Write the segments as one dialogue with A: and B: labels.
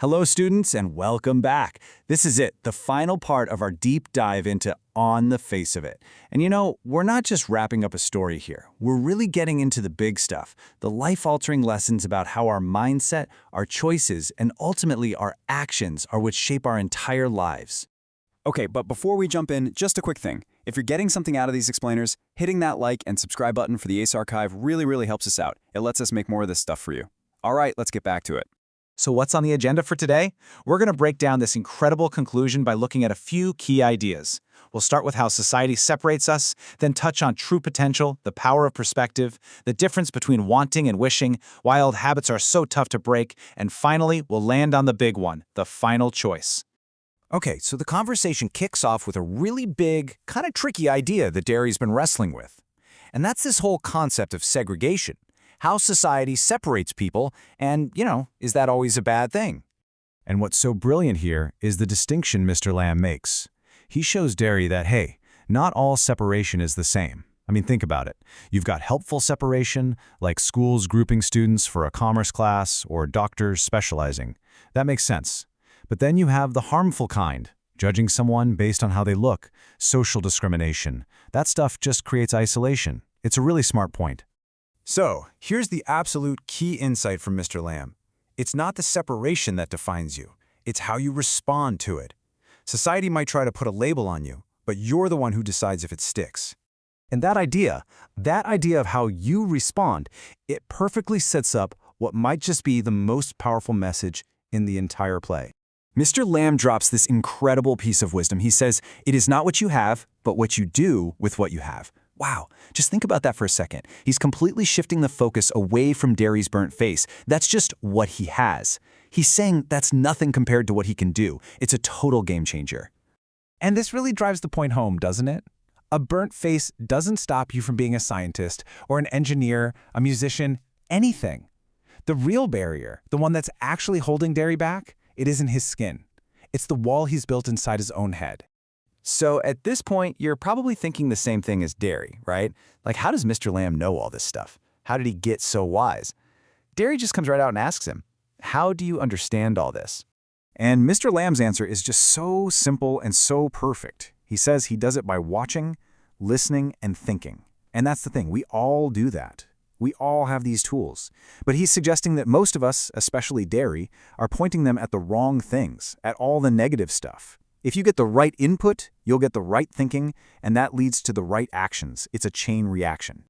A: Hello, students, and welcome back. This is it, the final part of our deep dive into On the Face of It. And we're not just wrapping up a story here. We're really getting into the big stuff, the life-altering lessons about how our mindset, our choices, and ultimately our actions are what shape our entire lives.
B: Okay, but before we jump in, just a quick thing. If you're getting something out of these explainers, hitting that like and subscribe button for the ACE Archive really helps us out. It lets us make more of this stuff for you. All right, let's get back to it.
C: So what's on the agenda for today? We're going to break down this incredible conclusion by looking at a few key ideas. We'll start with how society separates us, then touch on true potential, the power of perspective, the difference between wanting and wishing, why old habits are so tough to break, and finally, we'll land on the big one, the final choice.
A: Okay, so the conversation kicks off with a really big, kind of tricky idea that Derry's been wrestling with. And that's this whole concept of segregation. How society separates people, and, is that always a bad thing? And what's so brilliant here is the distinction Mr. Lamb makes. He shows Derry that, hey, not all separation is the same. I mean, think about it. You've got helpful separation, like schools grouping students for a commerce class or doctors specializing. That makes sense. But then you have the harmful kind, judging someone based on how they look, social discrimination. That stuff just creates isolation. It's a really smart point. So, here's the absolute key insight from Mr. Lamb. It's not the separation that defines you. It's how you respond to it. Society might try to put a label on you, but you're the one who decides if it sticks. And that idea of how you respond, it perfectly sets up what might just be the most powerful message in the entire play. Mr. Lamb drops this incredible piece of wisdom. He says, it is not what you have, but what you do with what you have. Wow, just think about that for a second. He's completely shifting the focus away from Derry's burnt face. That's just what he has. He's saying that's nothing compared to what he can do. It's a total game changer.
D: And this really drives the point home, doesn't it? A burnt face doesn't stop you from being a scientist or an engineer, a musician, anything. The real barrier, the one that's actually holding Derry back, it isn't his skin. It's the wall he's built inside his own head.
A: So at this point, you're probably thinking the same thing as Derry, right? Like, how does Mr. Lamb know all this stuff? How did he get so wise? Derry just comes right out and asks him, how do you understand all this? And Mr. Lamb's answer is just so simple and so perfect. He says he does it by watching, listening, and thinking. And that's the thing, we all do that. We all have these tools. But he's suggesting that most of us, especially Derry, are pointing them at the wrong things, at all the negative stuff. If you get the right input, you'll get the right thinking, and that leads to the right actions. It's a chain reaction.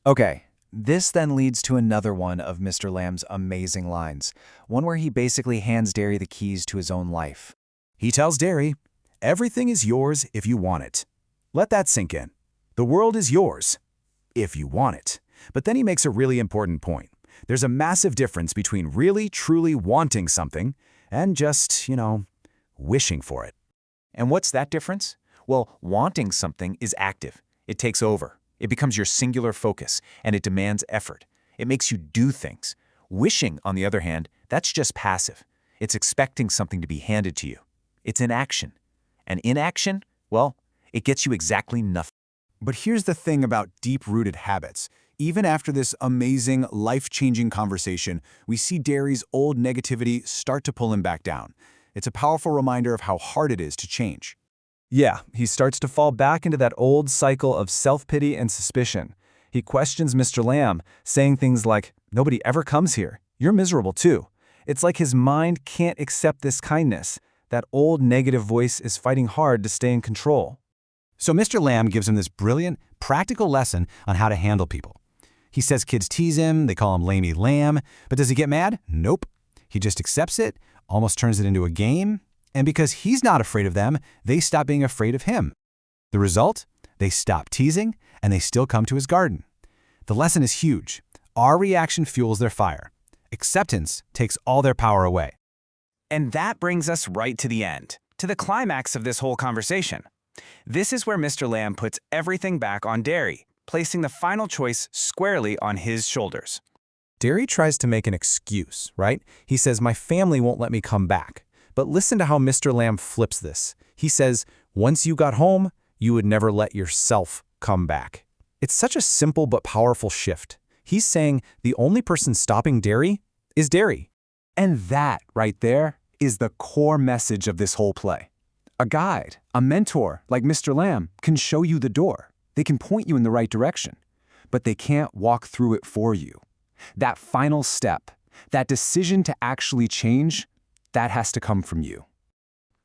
E: Okay, this then leads to another one of Mr. Lamb's amazing lines, one where he basically hands Derry the keys to his own life.
A: He tells Derry, everything is yours if you want it. Let that sink in. The world is yours if you want it. But then he makes a really important point. There's a massive difference between really, truly wanting something and just, wishing for it. And what's that difference? Well, wanting something is active. It takes over. It becomes your singular focus, and it demands effort. It makes you do things. Wishing, on the other hand, that's just passive. It's expecting something to be handed to you. It's inaction. And inaction, well, it gets you exactly nothing. But here's the thing about deep-rooted habits. Even after this amazing, life-changing conversation, we see Derry's old negativity start to pull him back down. It's a powerful reminder of how hard it is to change.
D: Yeah, he starts to fall back into that old cycle of self-pity and suspicion. He questions Mr. Lamb, saying things like, nobody ever comes here. You're miserable too. It's like his mind can't accept this kindness. That old negative voice is fighting hard to stay in control.
A: So Mr. Lamb gives him this brilliant, practical lesson on how to handle people. He says kids tease him, they call him Lamey Lamb, but does he get mad? Nope. He just accepts it, almost turns it into a game, and because he's not afraid of them, they stop being afraid of him. The result? They stop teasing, and they still come to his garden. The lesson is huge. Our reaction fuels their fire. Acceptance takes all their power away.
C: And that brings us right to the end, to the climax of this whole conversation. This is where Mr. Lamb puts everything back on Derry, placing the final choice squarely on his shoulders.
D: Derry tries to make an excuse, right? He says, my family won't let me come back. But listen to how Mr. Lamb flips this. He says, once you got home, you would never let yourself come back. It's such a simple but powerful shift. He's saying the only person stopping Derry is Derry. And that right there is the core message of this whole play. A guide, a mentor like Mr. Lamb can show you the door. They can point you in the right direction, but they can't walk through it for you. That final step, that decision to actually change, that has to come from you.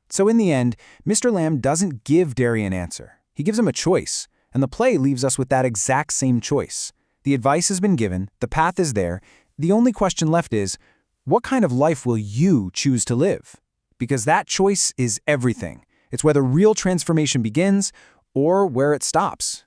A: So in the end, Mr. Lamb doesn't give Derry an answer. He gives him a choice, and the play leaves us with that exact same choice. The advice has been given, the path is there. The only question left is, what kind of life will you choose to live? Because that choice is everything. It's whether real transformation begins or where it stops.